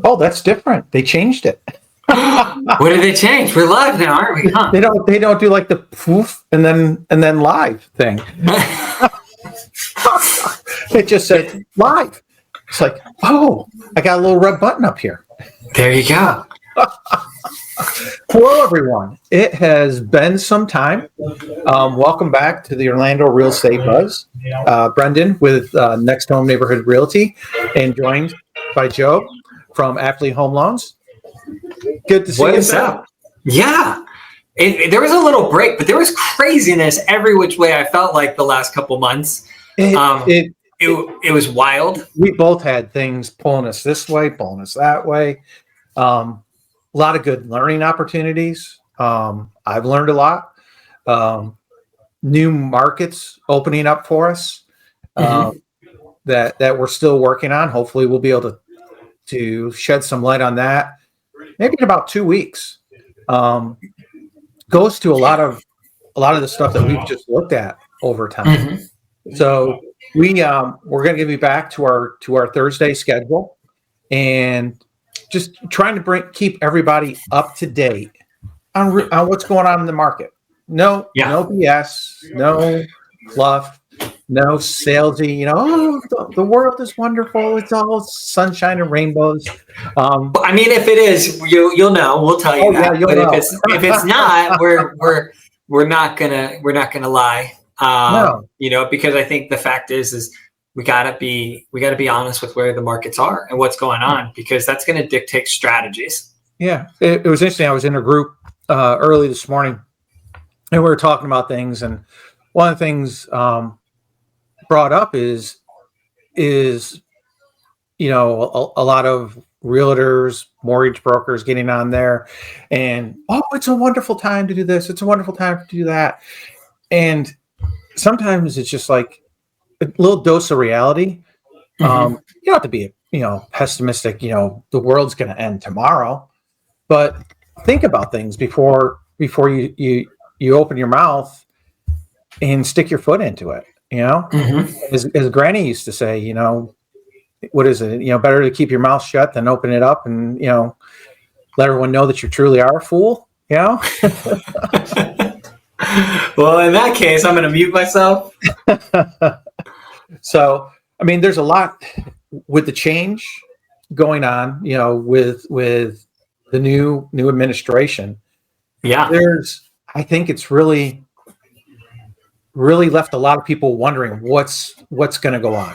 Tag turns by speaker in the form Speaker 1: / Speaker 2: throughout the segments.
Speaker 1: Oh, that's different. They changed it.
Speaker 2: What did they change? We're live now, aren't we? Huh?
Speaker 1: They don't do like the poof and then live thing. It just said live. It's like, oh, I got a little red button up here.
Speaker 2: There you go.
Speaker 1: Hello, everyone. It has been some time. Welcome back to the Orlando Real Estate Buzz. Brenden with Next Home Neighborhood Realty, and joined by Joe from Appli Home Loans. Good to see you.
Speaker 2: What's up? Yeah. There was a little break, but there was craziness every which way. I felt like the last couple months. It was wild.
Speaker 1: We both had things pulling us this way, pulling us that way. A lot of good learning opportunities. I've learned a lot. New markets opening up for us that we're still working on. Hopefully, we'll be able to shed some light on that. Maybe in about 2 weeks. Goes to a lot of the stuff that we've just looked at over time. So we're going to give you back to our Thursday schedule, and just trying to keep everybody up to date on what's going on in the market. No BS, no fluff, no salesy. The world is wonderful. It's all sunshine and rainbows.
Speaker 2: I mean, if it is, you'll know. We'll tell you that. But if it's not, we're not gonna lie.
Speaker 1: No.
Speaker 2: Because I think the fact is we gotta be honest with where the markets are and what's going on, because that's going to dictate strategies.
Speaker 1: Yeah, it was interesting. I was in a group early this morning, and we were talking about things, and one of the things brought up is a lot of realtors, mortgage brokers getting on there, and it's a wonderful time to do this. It's a wonderful time to do that, and sometimes it's just like a little dose of reality. You don't have to be pessimistic. The world's going to end tomorrow, but think about things before you open your mouth and stick your foot into it. As Granny used to say, what is it? Better to keep your mouth shut than open it up and let everyone know that you truly are a fool.
Speaker 2: Well, in that case, I'm going to mute myself.
Speaker 1: So, I mean, there's a lot with the change going on, with the new administration.
Speaker 2: Yeah.
Speaker 1: I think it's really left a lot of people wondering what's going to go on.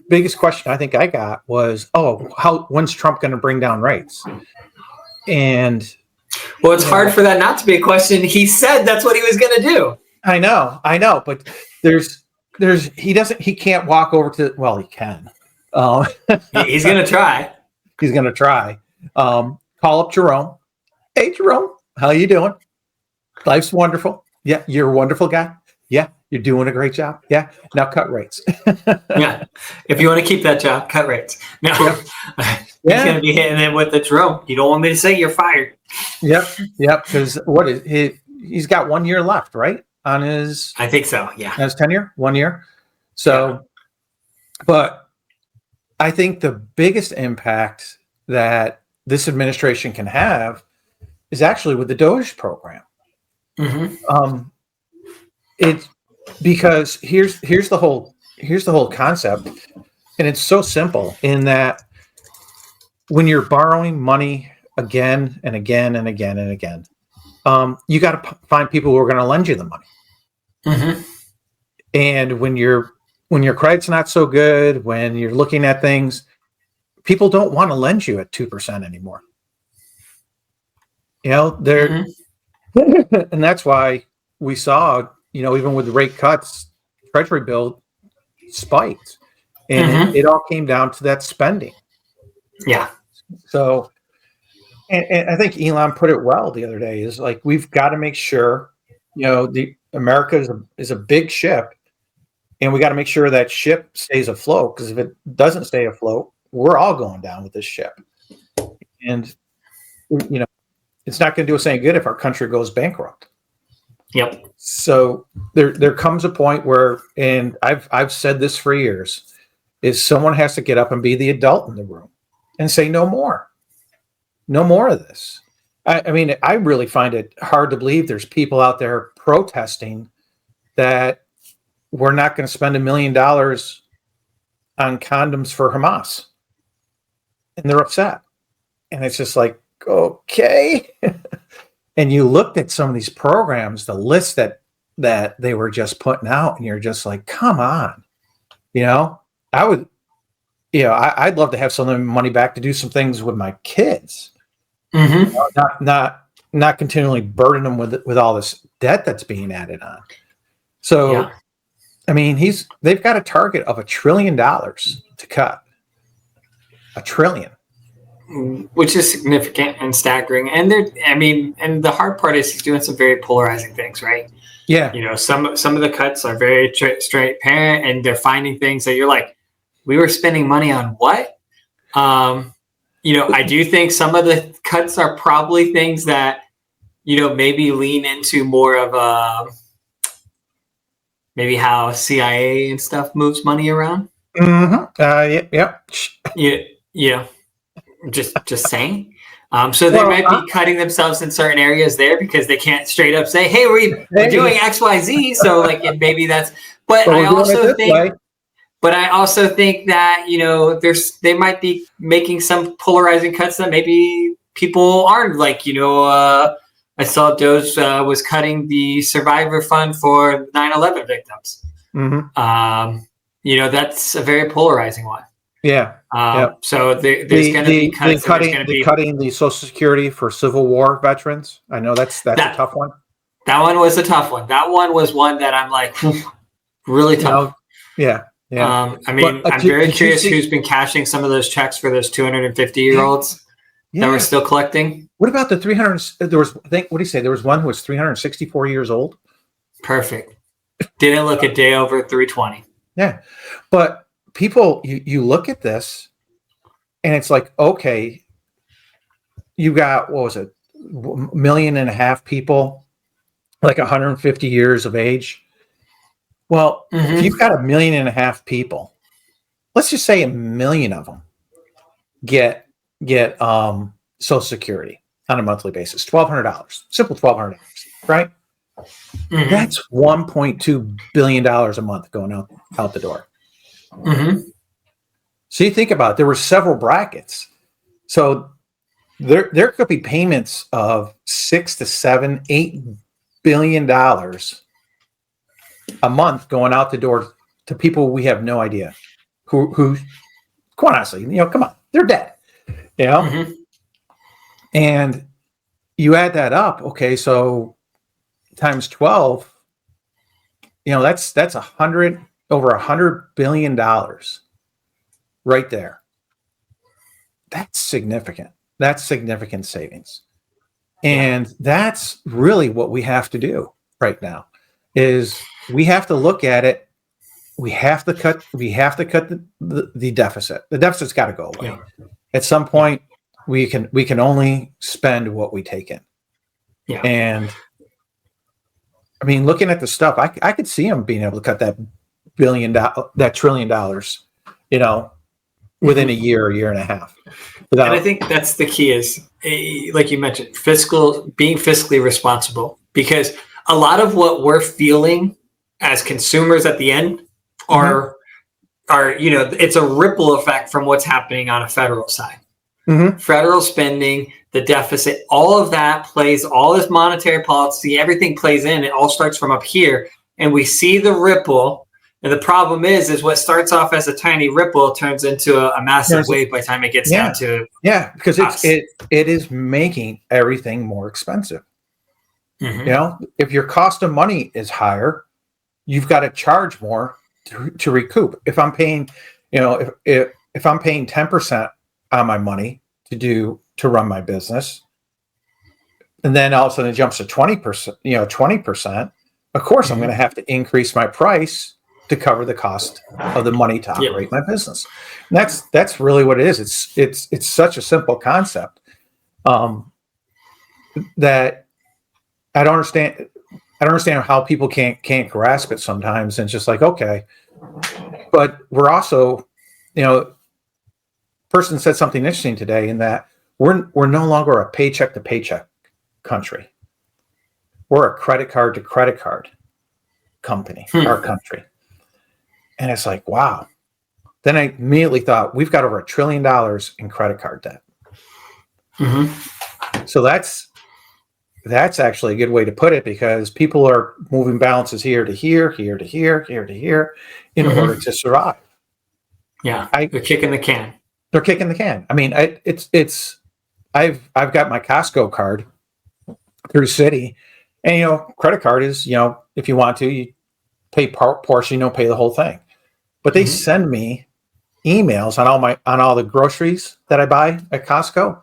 Speaker 1: Biggest question I think I got was, when's Trump going to bring down rates? And
Speaker 2: well, it's hard for that not to be a question. He said that's what he was going to do.
Speaker 1: I know, but he can't walk over to, well, he can.
Speaker 2: He's going to try.
Speaker 1: He's going to try. Call up Jerome. Hey, Jerome, how you doing? Life's wonderful. Yeah, you're a wonderful guy. Yeah, you're doing a great job. Yeah, now cut rates.
Speaker 2: Yeah, if you want to keep that job, cut rates. No, he's going to be hitting it with the Jerome. You don't want me to say you're fired.
Speaker 1: Yep. Because he's got 1 year left, right? On his,
Speaker 2: I think so. Yeah,
Speaker 1: his tenure, 1 year. So, but I think the biggest impact that this administration can have is actually with the DOGE program. It's because here's the whole concept, and it's so simple in that when you're borrowing money again and again and again and again, you got to find people who are going to lend you the money. And when your credit's not so good, when you're looking at things, people don't want to lend you at 2% anymore. And that's why we saw, even with the rate cuts, Treasury bill spiked, and it all came down to that spending.
Speaker 2: Yeah.
Speaker 1: So, and I think Elon put it well the other day, is like, we've got to make sure, the America is a big ship, and we got to make sure that ship stays afloat, because if it doesn't stay afloat, we're all going down with this ship. And, it's not going to do us any good if our country goes bankrupt.
Speaker 2: Yep.
Speaker 1: So there comes a point where, and I've said this for years, is someone has to get up and be the adult in the room and say no more of this. I mean, I really find it hard to believe there's people out there protesting that we're not going to spend $1 million on condoms for Hamas, and they're upset. And it's just like, okay. And you looked at some of these programs, the list that they were just putting out, and you're just like, come on. I'd love to have some of the money back to do some things with my kids. Not continually burden them with all this debt that's being added on. So, yeah. I mean, they've got a target of $1 trillion to cut. $1 trillion.
Speaker 2: Which is significant and staggering. And and the hard part is he's doing some very polarizing things, right?
Speaker 1: Yeah.
Speaker 2: Some of the cuts are very straight parent, and they're finding things that you're like, we were spending money on what? I do think some of the cuts are probably things that, maybe lean into more of maybe how CIA and stuff moves money around.
Speaker 1: Yeah.
Speaker 2: Yeah. Just saying. So they might be cutting themselves in certain areas there because they can't straight up say, hey, we're doing X, Y, Z. So maybe that's, but I also think that, they might be making some polarizing cuts that maybe people aren't like, I saw DOGE was cutting the survivor fund for 9/11 victims. That's a very polarizing one.
Speaker 1: Yeah.
Speaker 2: So there's going to be cuts.
Speaker 1: Cutting the Social Security for Civil War veterans. I know that's a tough one.
Speaker 2: That one was a tough one. That one was one that I'm like, really tough.
Speaker 1: Yeah.
Speaker 2: I'm very curious who's been cashing some of those checks for those 250-year-olds that we're still collecting.
Speaker 1: What about the 300? There was, what do you say? There was one who was 364 years old.
Speaker 2: Perfect. Didn't look a day over 320.
Speaker 1: Yeah, but people, you look at this, and it's like, okay, you got, what was it, 1.5 million people, like 150 years of age. Well, if you've got 1.5 million people, let's just say 1 million of them get Social Security on a monthly basis, $1,200, simple $1,200, right? That's $1.2 billion a month going out the door. So you think about it, there were several brackets. So there could be payments of $6 to $7, $8 billion a month going out the door to people we have no idea who quite honestly, come on, they're dead, and you add that up. Okay, so times 12, that's over $100 billion right there. That's significant. That's significant savings. And that's really what we have to do right now is we have to look at it. We have to cut the deficit. The deficit's got to go away. Yeah. At some point, we can only spend what we take in. Yeah. And I mean, looking at the stuff, I could see them being able to cut that $1 trillion, within a year and a half.
Speaker 2: And I think that's the key is, like you mentioned, being fiscally responsible, because a lot of what we're feeling as consumers at the end are it's a ripple effect from what's happening on a federal side. Federal spending, the deficit, all of that plays, all this monetary policy, everything plays in. It all starts from up here, and we see the ripple. And the problem is what starts off as a tiny ripple turns into a massive wave by the time it gets down to
Speaker 1: because it is making everything more expensive. If your cost of money is higher, you've got to charge more to recoup. If I'm paying, if I'm paying 10% on my money to run my business, and then all of a sudden it jumps to 20%, 20%, of course I'm going to have to increase my price to cover the cost of the money to operate my business. And that's really what it is. It's such a simple concept that I don't understand. I don't understand how people can't grasp it sometimes. And it's just like, okay, but we're also person said something interesting today in that we're no longer a paycheck to paycheck country. We're a credit card to credit card company, our country. And it's like, wow. Then I immediately thought we've got over $1 trillion in credit card debt. So that's actually a good way to put it, because people are moving balances here to here, here to here, here to here in order to survive.
Speaker 2: Yeah, they're kicking the can.
Speaker 1: They're kicking the can. I mean, I've got my Costco card through Citi, and credit card is, if you want to, you pay portion, you don't pay the whole thing. But they send me emails on all the groceries that I buy at Costco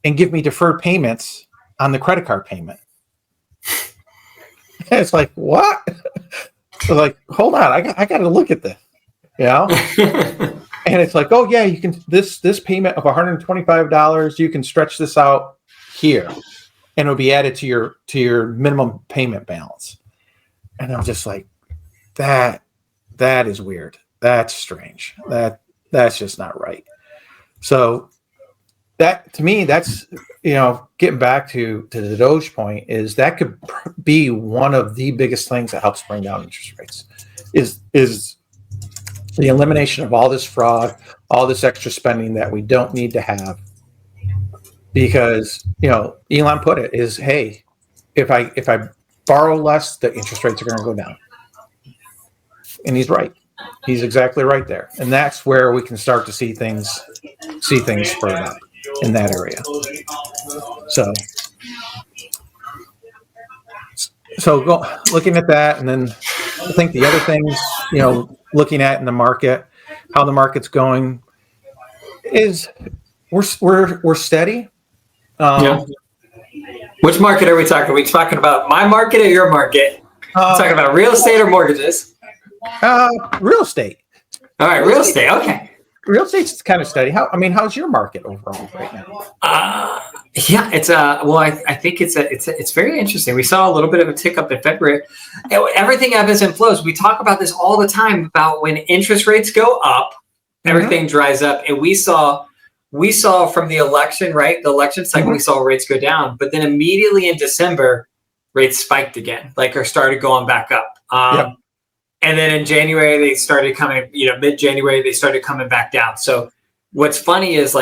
Speaker 1: and give me deferred payments on the credit card payment. And it's like, what? So like, hold on, I got to look at this, And it's like, oh yeah, you can this payment of $125, you can stretch this out here, and it'll be added to your minimum payment balance. And I'm just like, that is weird. That's strange. That's just not right. So that, to me, that's, getting back to the DOGE point, is that could be one of the biggest things that helps bring down interest rates is the elimination of all this fraud, all this extra spending that we don't need to have. Because, Elon put it is, hey, if I borrow less, the interest rates are going to go down. And he's right. He's exactly right there. And that's where we can start to see things spurred up in that area. So looking at that, and then I think the other things, looking at in the market, how the market's going, is we're steady.
Speaker 2: Which market are we talking? Are we talking about my market or your market? Talking about real estate or mortgages?
Speaker 1: Real estate.
Speaker 2: All right, real estate. Okay.
Speaker 1: Real estate's kind of steady. How's your market overall right now?
Speaker 2: Yeah, it's I think it's very interesting. We saw a little bit of a tick up in February. Everything ebbs and flows. We talk about this all the time about when interest rates go up, everything dries up, and we saw from the election, right? The election cycle, we saw rates go down, but then immediately in December, rates spiked again, or started going back up. And then in January, they started coming, mid-January, they started coming back down. So what's funny is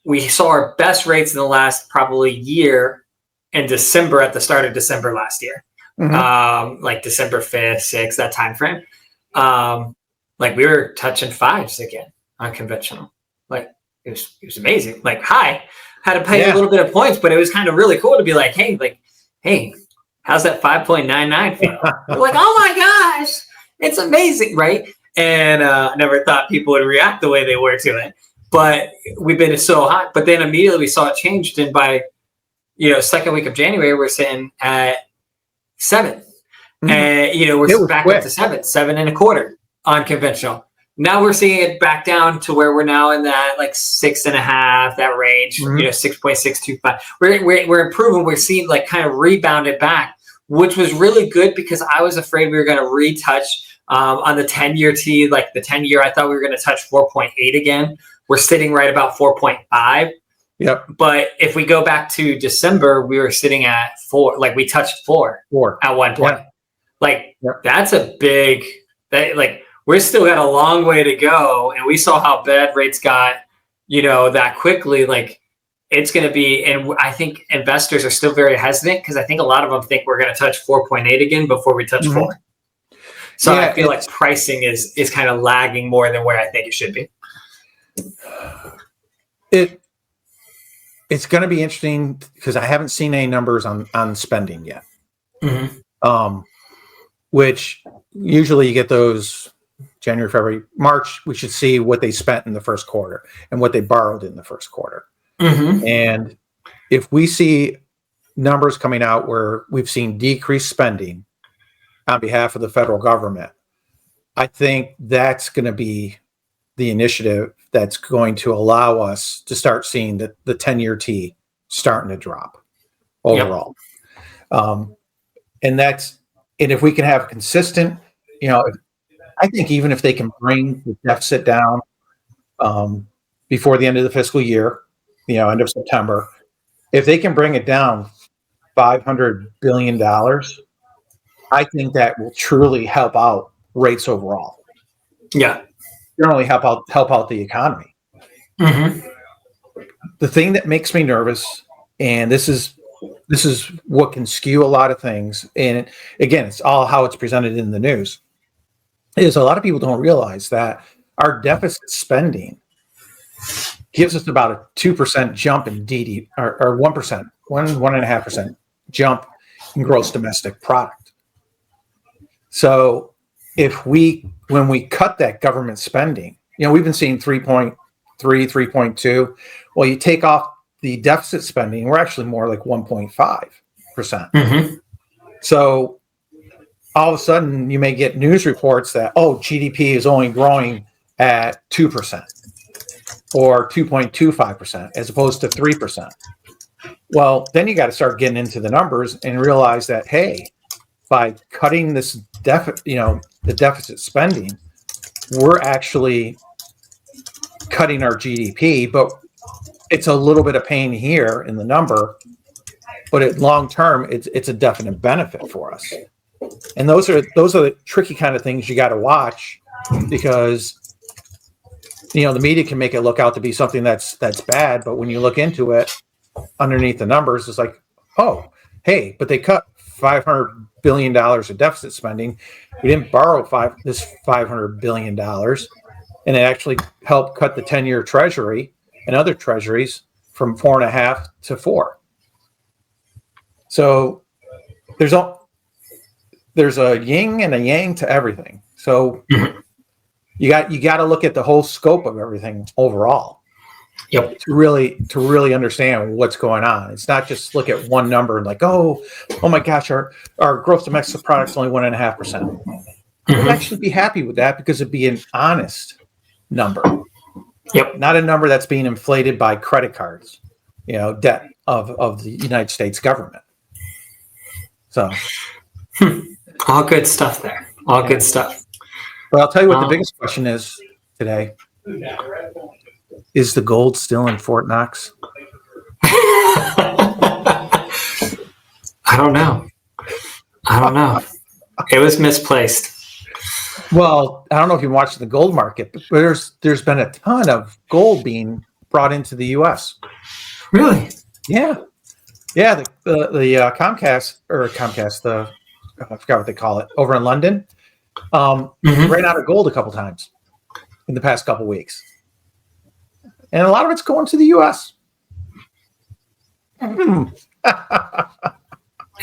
Speaker 2: we saw our best rates in the last probably year in December, at the start of December last year, December 5th, 6th, that time frame. We were touching fives again on conventional. It was amazing. Had to pay a little bit of points, but it was kind of really cool to be like, hey, how's that 5.99 feel? We're like, oh my gosh. It's amazing, right? And I never thought people would react the way they were to it. But we've been so hot. But then immediately we saw it changed. And by, second week of January, we're sitting at 7. And, we're back up to 7.25 on conventional. Now we're seeing it back down to where we're now in that 6.5, that range, 6.625. We're improving. We're seeing kind of rebounded back, which was really good, because I was afraid we were going to retouch on the 10-year T, the 10-year, I thought we were going to touch 4.8 again. We're sitting right about 4.5.
Speaker 1: Yep.
Speaker 2: But if we go back to December, we were sitting at 4. We touched 4 at one point. That's a big, we're still got a long way to go. And we saw how bad rates got, that quickly. It's going to be, and I think investors are still very hesitant, because I think a lot of them think we're going to touch 4.8 again before we touch 4. So I feel like pricing is kind of lagging more than where I think it should be.
Speaker 1: It's going to be interesting, because I haven't seen any numbers on spending yet. Which usually you get those January, February, March. We should see what they spent in the first quarter and what they borrowed in the first quarter. And if we see numbers coming out where we've seen decreased spending on behalf of the federal government, I think that's going to be the initiative that's going to allow us to start seeing the 10-year T starting to drop overall. And if we can have consistent, I think even if they can bring the deficit down before the end of the fiscal year, end of September. If they can bring it down $500 billion, I think that will truly help out rates overall.
Speaker 2: Yeah.
Speaker 1: Generally help out the economy.
Speaker 2: Mm-hmm.
Speaker 1: The thing that makes me nervous, and this is what can skew a lot of things, and again, it's all how it's presented in the news, is a lot of people don't realize that our deficit spending gives us about a 2% jump in DD, or 1%, 1.5% jump in gross domestic product. So when we cut that government spending, we've been seeing 3.3, 3.2. Well, you take off the deficit spending, we're actually more like 1.5%.
Speaker 2: Mm-hmm.
Speaker 1: So all of a sudden you may get news reports that, GDP is only growing at 2% or 2.25% as opposed to 3%. Well, then you got to start getting into the numbers and realize that, hey, by cutting this the deficit spending, we're actually cutting our GDP, but it's a little bit of pain here in the number, but at long term, it's a definite benefit for us. And those are the tricky kind of things you got to watch, because the media can make it look out to be something that's bad, but when you look into it, underneath the numbers, it's like, oh, hey, but they cut $500 billion of deficit spending. We didn't borrow this $500 billion, and it actually helped cut the 10-year Treasury and other treasuries from 4.5 to 4. So there's a yin and a yang to everything. So you got to look at the whole scope of everything overall.
Speaker 2: Yep.
Speaker 1: To really understand what's going on. It's not just look at one number and like, oh my gosh, our gross domestic product's only 1.5%. I'd actually be happy with that, because it'd be an honest number.
Speaker 2: Yep.
Speaker 1: Not a number that's being inflated by credit cards, debt of the United States government. So
Speaker 2: all good stuff there. All good stuff.
Speaker 1: But I'll tell you what the biggest question is today. Is the gold still in Fort Knox?
Speaker 2: I don't know. It was misplaced.
Speaker 1: Well, I don't know if you watched the gold market, but there's been a ton of gold being brought into the U.S.
Speaker 2: Really?
Speaker 1: Yeah. The Comcast, I forgot what they call it, over in London, ran out of gold a couple times in the past couple weeks. And a lot of it's going to the U.S.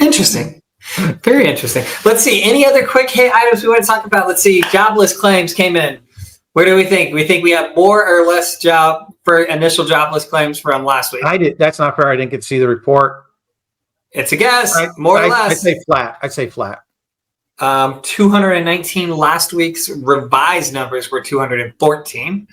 Speaker 2: Interesting. Very interesting. Let's see. Any other quick hit items we want to talk about? Let's see. Jobless claims came in. Where do we think? We think we have more or less initial jobless claims from last week?
Speaker 1: That's not fair. I didn't get to see the report.
Speaker 2: It's a guess. More or less.
Speaker 1: I'd say flat.
Speaker 2: 219 last week's revised numbers were 214.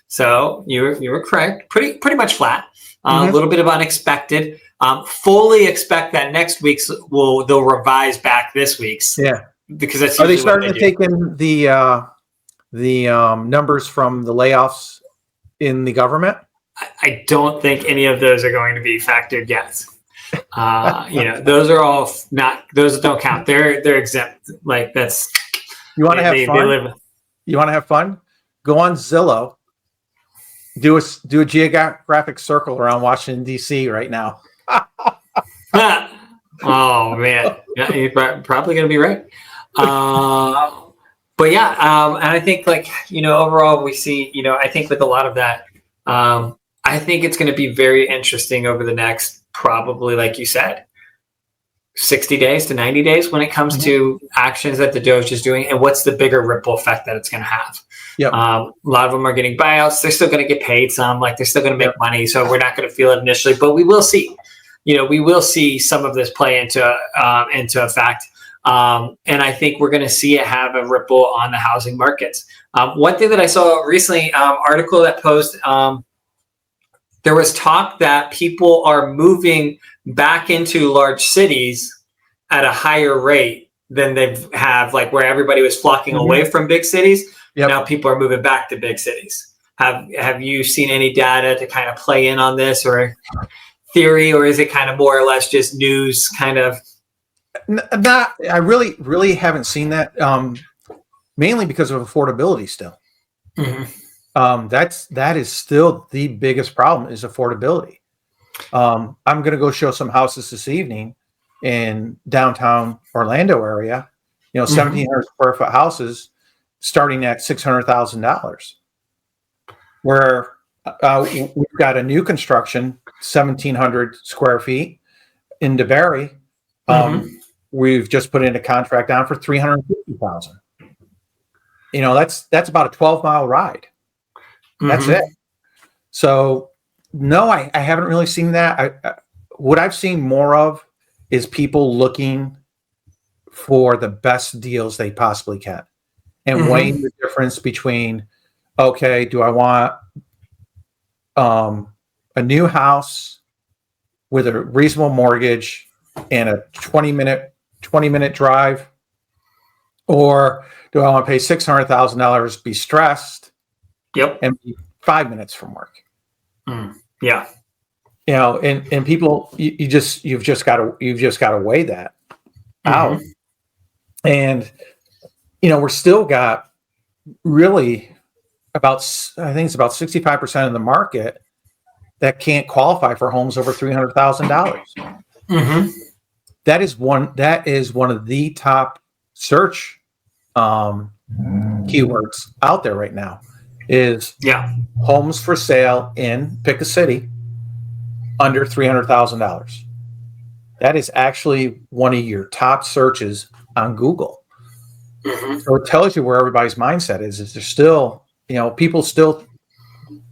Speaker 2: So you were correct. Pretty much flat. A little bit of unexpected. Fully expect that next week's they'll revise back this week's.
Speaker 1: Yeah,
Speaker 2: because that's
Speaker 1: are they starting to take in the numbers from the layoffs in the government?
Speaker 2: I don't think any of those are going to be factored yet. Those are all not. Those don't count. They're exempt. Like that's.
Speaker 1: You want to have fun? You want to have fun? Go on Zillow. Do a geographic circle around Washington, D.C. right now.
Speaker 2: Oh man, yeah, you're probably gonna be right. But yeah, and I think overall we see, I think with a lot of that, I think it's going to be very interesting over the next, probably like you said, 60 days to 90 days when it comes to actions that the DOGE is doing, and what's the bigger ripple effect that it's going to have.
Speaker 1: Yep.
Speaker 2: A lot of them are getting buyouts. They're still going to get paid some, they're still going to make money. So we're not going to feel it initially, but we will see, we will see some of this play into effect. And I think we're going to see it have a ripple on the housing markets. One thing that I saw recently, article that posed, there was talk that people are moving back into large cities at a higher rate than they have, where everybody was flocking away from big cities. Yep. Now people are moving back to big cities. Have you seen any data to kind of play in on this, or theory, or is it kind of more or less just news kind of?
Speaker 1: Not, I really haven't seen that. Mainly because of affordability still.
Speaker 2: Mm-hmm.
Speaker 1: That is still the biggest problem is affordability. I'm going to go show some houses this evening in downtown Orlando area, 1,700 square foot houses starting at $600,000, where we've got a new construction, 1,700 square feet in DeBerry. We've just put in a contract down for $350,000. That's about a 12-mile ride. That's it. So no, I haven't really seen that. What I've seen more of is people looking for the best deals they possibly can and weighing the difference between, okay, do I want a new house with a reasonable mortgage and a 20-minute drive, or do I want to pay $600,000, be stressed, and be 5 minutes from work?
Speaker 2: Yeah.
Speaker 1: And people, you've just got to weigh that out. And we're still got really I think it's about 65% of the market that can't qualify for homes over $300,000. That is one of the top search keywords out there right now is homes for sale in pick a city under $300,000. That is actually one of your top searches on Google. So it tells you where everybody's mindset is there's still, people still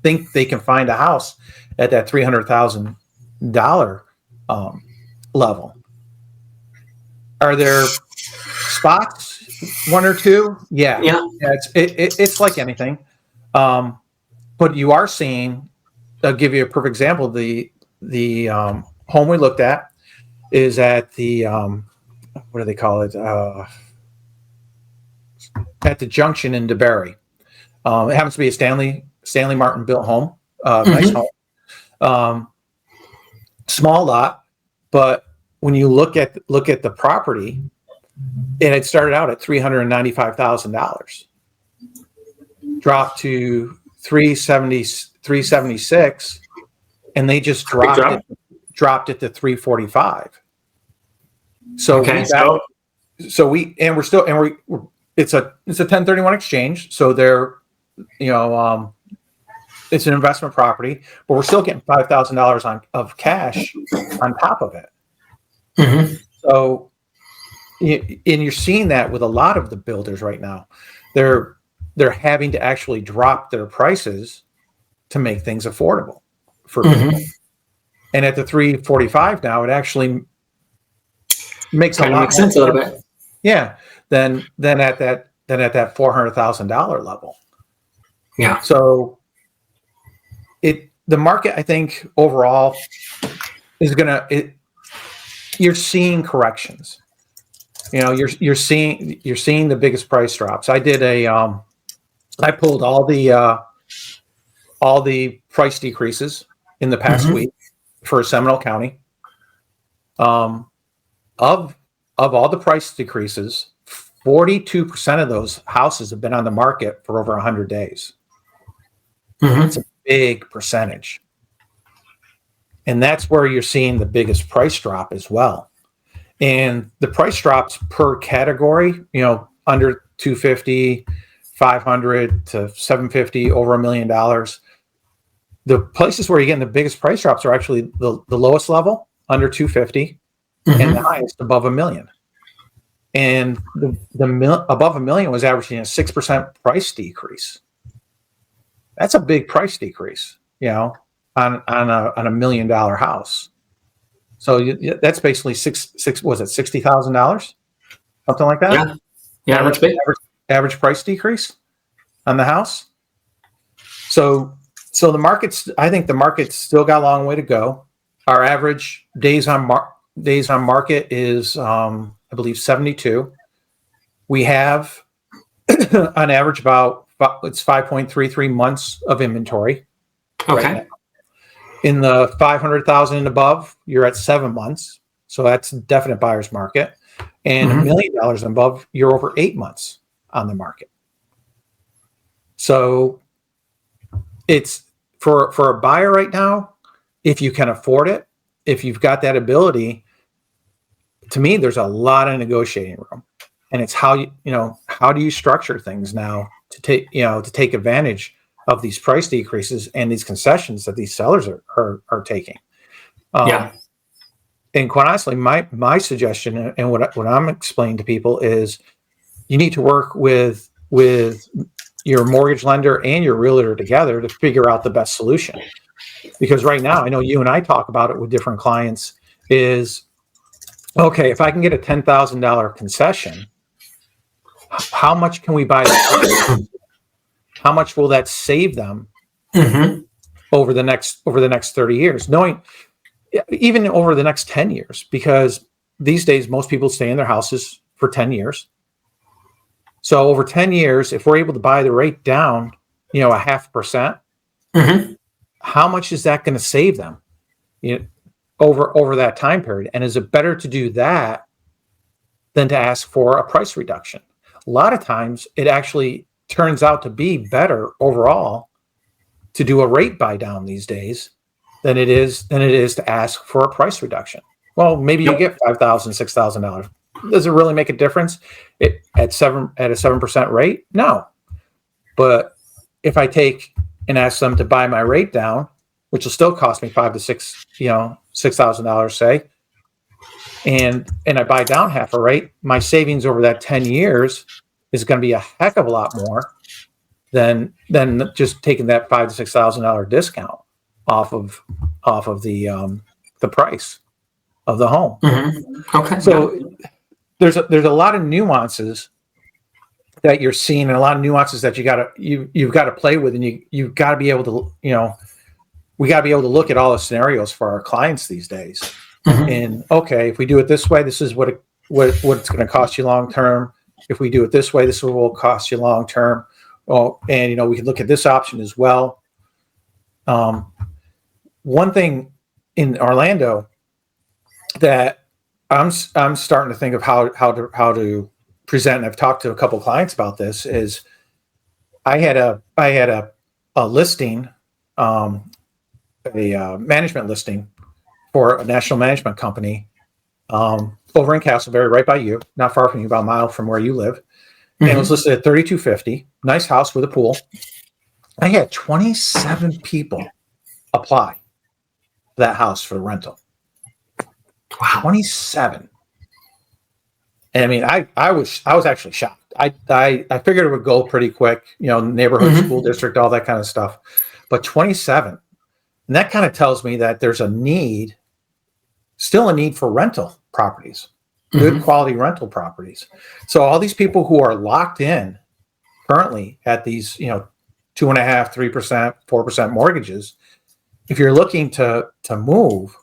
Speaker 1: think they can find a house at that $300,000 level. Are there spots, one or two? Yeah. It's like anything. But you are seeing, I'll give you a perfect example. The home we looked at is at the, what do they call it? At the junction in DeBerry. It happens to be a Stanley Martin built home. Nice home. Small lot, but when you look at the property, and it started out at $395,000, dropped to 376, and they just dropped it to 345. So it's a 1031 exchange. So they're, it's an investment property, but we're still getting $5,000 of cash on top of it. So, and you're seeing that with a lot of the builders right now. They're having to actually drop their prices to make things affordable for people. And at the 345 now, it actually makes a lot
Speaker 2: makes sense a little bit.
Speaker 1: Yeah. Than at that $400,000 level.
Speaker 2: Yeah.
Speaker 1: So the market, I think, overall is you're seeing corrections. You're seeing the biggest price drops. I did I pulled all the price decreases in the past week for Seminole County. Of all the price decreases, 42% of those houses have been on the market for over 100 days. It's a big percentage. And that's where you're seeing the biggest price drop as well. And the price drops per category, under 250, 500 to 750, over $1 million. The places where you're getting the biggest price drops are actually the lowest level, under 250, and the highest above $1 million. And the above $1 million was averaging a 6% price decrease. That's a big price decrease, on $1 million house. So that's basically $60,000, something like that.
Speaker 2: Yeah.
Speaker 1: Average price decrease on the house. So I think the market's still got a long way to go. Our average days on market is, I believe, 72. We have on average about it's 5.33 months of inventory.
Speaker 2: Okay.
Speaker 1: Right now. In the 500,000 and above, you're at 7 months. So that's a definite buyer's market. And $1 million and above, you're over 8 months on the market. So it's for a buyer right now, if you can afford it, if you've got that ability, to me, there's a lot of negotiating room. And it's how how do you structure things now to take advantage of these price decreases and these concessions that these sellers are taking. And quite honestly, my suggestion and what I'm explaining to people is you need to work with your mortgage lender and your realtor together to figure out the best solution. Because right now, I know you and I talk about it with different clients is, okay, if I can get a $10,000 concession, how much can we buy that? How much will that save them over the next 30 years? Knowing even over the next 10 years, because these days most people stay in their houses for 10 years. So over 10 years, if we're able to buy the rate down, 0.5%, how much is that going to save them over that time period? And is it better to do that than to ask for a price reduction? A lot of times it actually turns out to be better overall to do a rate buy down these days than it is to ask for a price reduction. Well, maybe you get $5,000, $6,000. Does it really make a difference at a 7% rate? No. But if I take and ask them to buy my rate down, which will still cost me $5,000 to $6,000, say, and I buy down half a rate, my savings over that 10 years is going to be a heck of a lot more than just taking that $5,000 to $6,000 discount off of the price of the home.
Speaker 2: Okay.
Speaker 1: So there's a lot of nuances that you're seeing, and a lot of nuances that you've got to play with, and you've got to be able to we got to be able to look at all the scenarios for our clients these days. And okay, if we do it this way, this is what it's going to cost you long term. If we do it this way, this is what will cost you long term. Oh, and we can look at this option as well. One thing in Orlando that I'm starting to think of how to present, and I've talked to a couple of clients about this, is I had a listing, a management listing for a national management company over in Castleberry, right by you, not far from you, about a mile from where you live. And it was listed at $3,250. Nice house with a pool. I had 27 people apply for that house for rental. Wow, 27. And I mean, I was actually shocked. I figured it would go pretty quick, neighborhood, school district, all that kind of stuff. But 27. And that kind of tells me that there's still a need for rental properties, good quality rental properties. So all these people who are locked in currently at these, 2.5%, 3%, 4% mortgages, if you're looking to move,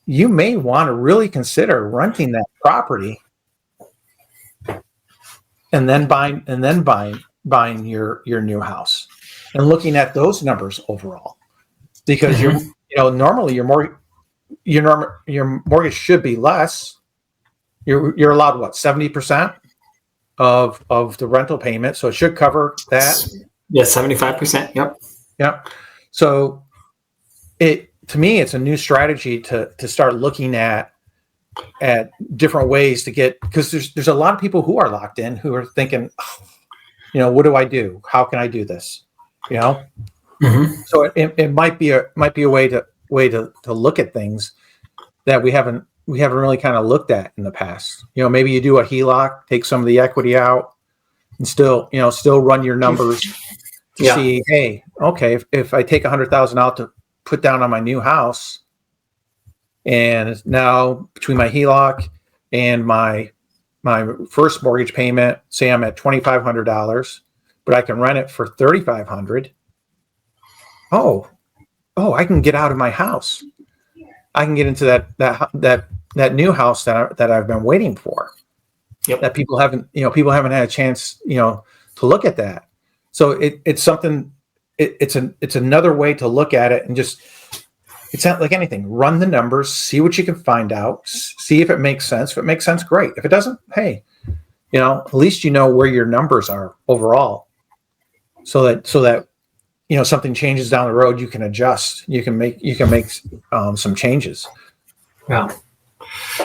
Speaker 1: you may want to really consider renting that property and then buying your new house and looking at those numbers overall, because normally your mortgage should be less. You're allowed 70% of the rental payment, so it should cover that.
Speaker 2: Yeah, 75%.
Speaker 1: Yep. So to me, it's a new strategy to start looking at different ways to get, because there's a lot of people who are locked in who are thinking, what do I do? How can I do this? So it might be a way to look at things that we haven't really kind of looked at in the past. Maybe you do a HELOC, take some of the equity out, and still run your numbers to see, hey, okay, if I take $100,000 out to put down on my new house, and now between my HELOC and my first mortgage payment, say I'm at $2,500, but I can rent it for $3,500. Oh, I can get out of my house. I can get into that new house that I've been waiting for. That people haven't had a chance, to look at that. So it's something. It's another way to look at it, and just, it's not like anything. Run the numbers, see what you can find out, see if it makes sense. If it makes sense, great. If it doesn't, hey, at least you know where your numbers are overall, so that something changes down the road, you can adjust. You can make some changes.
Speaker 2: Yeah.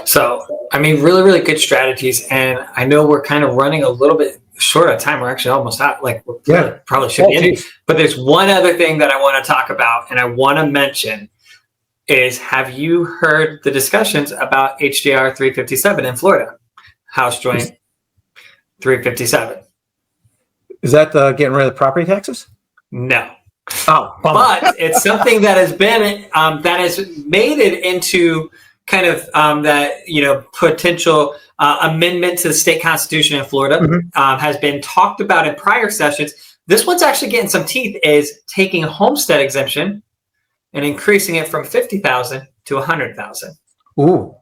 Speaker 2: So, I mean, really, really good strategies. And I know we're kind of running a little bit short of time. We're actually almost out. Like, probably should be ending. But there's one other thing that I want to talk about, and I want to mention is, have you heard the discussions about HJR 357 in Florida? House joint 357.
Speaker 1: Is that getting rid of the property taxes?
Speaker 2: No.
Speaker 1: Oh,
Speaker 2: but it's something that has been that has made it into kind of that potential amendment to the state constitution in Florida. Has been talked about in prior sessions. This one's actually getting some teeth. Is taking a homestead exemption and increasing it from 50,000 to 100,000.
Speaker 1: Ooh.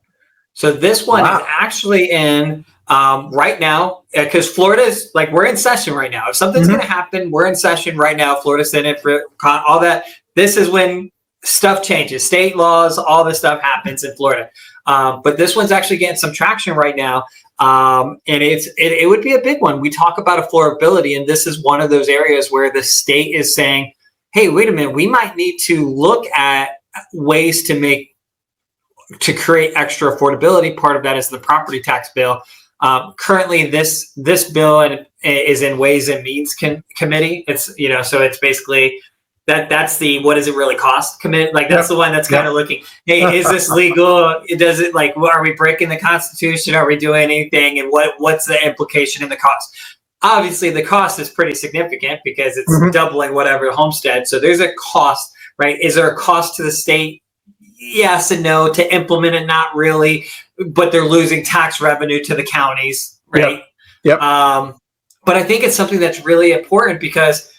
Speaker 2: So this one is actually in right now, because Florida is like, we're in session right now. If something's going to happen, we're in session right now. Florida Senate, all that. This is when stuff changes. State laws, all this stuff happens in Florida. But this one's actually getting some traction right now. And it would be a big one. We talk about affordability, and this is one of those areas where the state is saying, hey, wait a minute, we might need to look at ways to create extra affordability. Part of that is the property tax bill. Currently, this bill is in Ways and Means Committee. It's so it's basically that's the what does it really cost committee. Like that's the one that's kind of looking. Hey, is this legal? Does it are we breaking the Constitution? Are we doing anything? And what's the implication in the cost? Obviously, the cost is pretty significant because it's doubling whatever homestead. So there's a cost, right? Is there a cost to the state? Yes and no. To implement it, not really, but they're losing tax revenue to the counties, right?
Speaker 1: Yep.
Speaker 2: But I think it's something that's really important because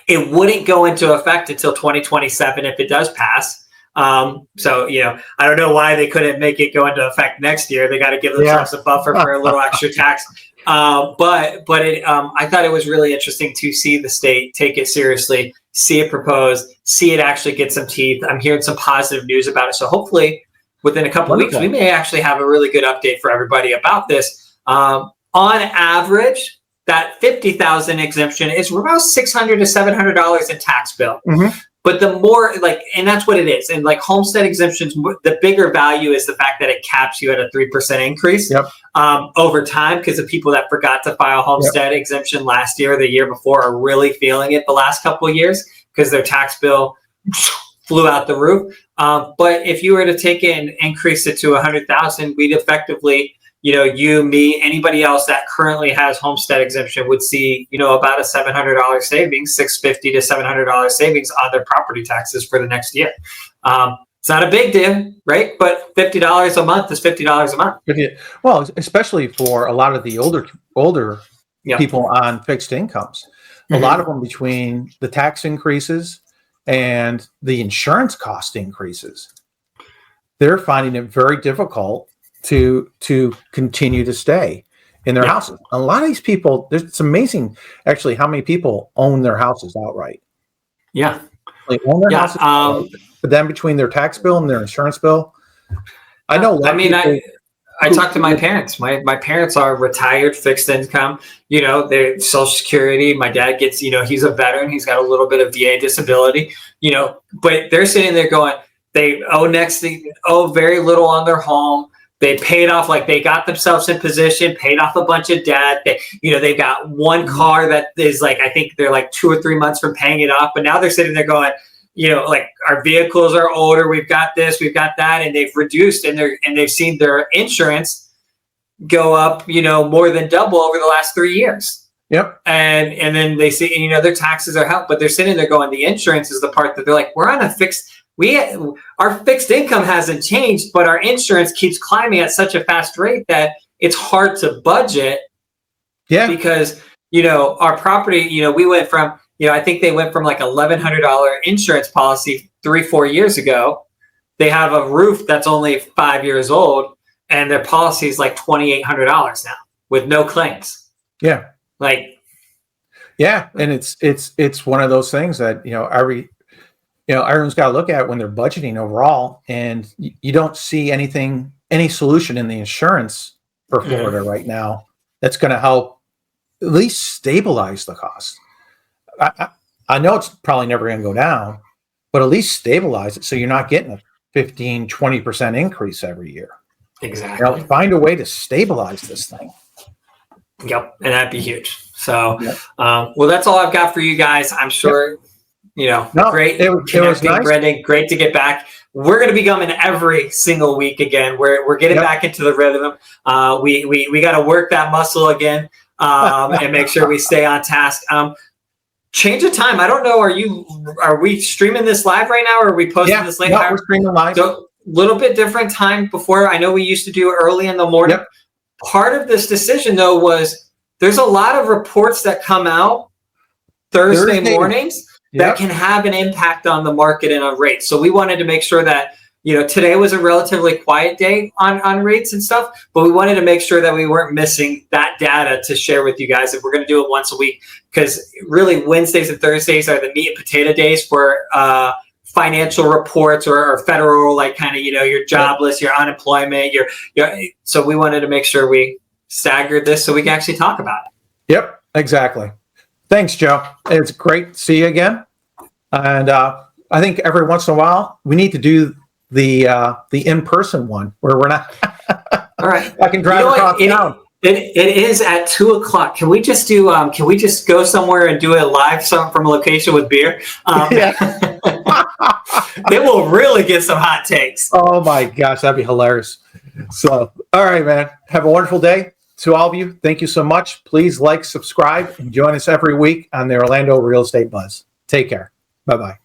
Speaker 2: it wouldn't go into effect until 2027 if it does pass. So I don't know why they couldn't make it go into effect next year. They got to give themselves a buffer for a little extra tax. But I thought it was really interesting to see the state take it seriously, see it proposed, see it actually get some teeth. I'm hearing some positive news about it. So hopefully within a couple of weeks, we may actually have a really good update for everybody about this. On average, that 50,000 exemption is about $600 to $700 in tax bill. But the more and that's what it is. And like homestead exemptions, the bigger value is the fact that it caps you at a 3% increase over time, because the people that forgot to file homestead exemption last year or the year before are really feeling it the last couple of years because their tax bill flew out the roof. But if you were to take it and increase it to 100,000, we'd effectively, you, me, anybody else that currently has homestead exemption would see, about a $700 savings, $650 to $700 savings on their property taxes for the next year. It's not a big deal, right? But $50 a month is $50 a month.
Speaker 1: Well, especially for a lot of the older people on fixed incomes. A lot of them, between the tax increases and the insurance cost increases, they're finding it very difficult to continue to stay in their houses. A lot of these people, it's amazing actually how many people own their houses outright.
Speaker 2: Yeah.
Speaker 1: They own their houses outright, but then between their tax bill and their insurance bill, I know.
Speaker 2: I talked to my parents. My parents are retired, fixed income. They're Social Security. My dad gets, he's a veteran. He's got a little bit of VA disability. But they're sitting there going, they owe very little on their home. They paid off, they got themselves in position, paid off a bunch of debt. They've got one car that is I think they're 2 or 3 months from paying it off. But now they're sitting there going, our vehicles are older. We've got this, we've got that. And they've reduced and they've seen their insurance go up, more than double over the last 3 years.
Speaker 1: Yep.
Speaker 2: And then they see, their taxes are helped, but they're sitting there going, the insurance is the part that they're we're on a fixed. Our fixed income hasn't changed, but our insurance keeps climbing at such a fast rate that it's hard to budget. Yeah. Because, our property, we went from, I think they went from $1,100 insurance policy 3-4 years ago. They have a roof that's only 5 years old and their policy is $2,800 now with no claims.
Speaker 1: Yeah.
Speaker 2: Like,
Speaker 1: yeah, and it's one of those things that everyone's got to look at when they're budgeting overall, and you don't see any solution in the insurance for Florida right now that's going to help at least stabilize the cost. I know it's probably never going to go down, but at least stabilize it so you're not getting a 15-20% increase every year.
Speaker 2: Exactly.
Speaker 1: Find a way to stabilize this thing.
Speaker 2: Yep, and that'd be huge. So, well, that's all I've got for you guys. I'm sure, great.
Speaker 1: It was nice.
Speaker 2: Brenden, great to get back. We're going to be coming every single week again. We're getting back into the rhythm. We got to work that muscle again and make sure we stay on task. Change of time. I don't know. Are we streaming this live right now, or are we posting this later?
Speaker 1: Yeah, we're streaming live.
Speaker 2: So, little bit different time before. I know we used to do early in the morning. Part of this decision, though, was there's a lot of reports that come out Thursday mornings that can have an impact on the market and on rates. So we wanted to make sure that, today was a relatively quiet day on rates and stuff, but we wanted to make sure that we weren't missing that data to share with you guys if we're going to do it once a week, because really Wednesdays and Thursdays are the meat and potato days for financial reports or federal, like kind of, your jobless, your unemployment, so we wanted to make sure we staggered this so we can actually talk about it.
Speaker 1: Yep, exactly. Thanks, Joe. It's great to see you again. And I think every once in a while we need to do the in-person one where we're not.
Speaker 2: All right.
Speaker 1: I can drive across town.
Speaker 2: It is at 2:00. Can we just do? Can we just go somewhere and do a live from a location with beer? Then we'll really get some hot takes.
Speaker 1: Oh my gosh, that'd be hilarious. So, all right, man. Have a wonderful day to all of you. Thank you so much. Please like, subscribe, and join us every week on the Orlando Real Estate Buzz. Take care. Bye-bye.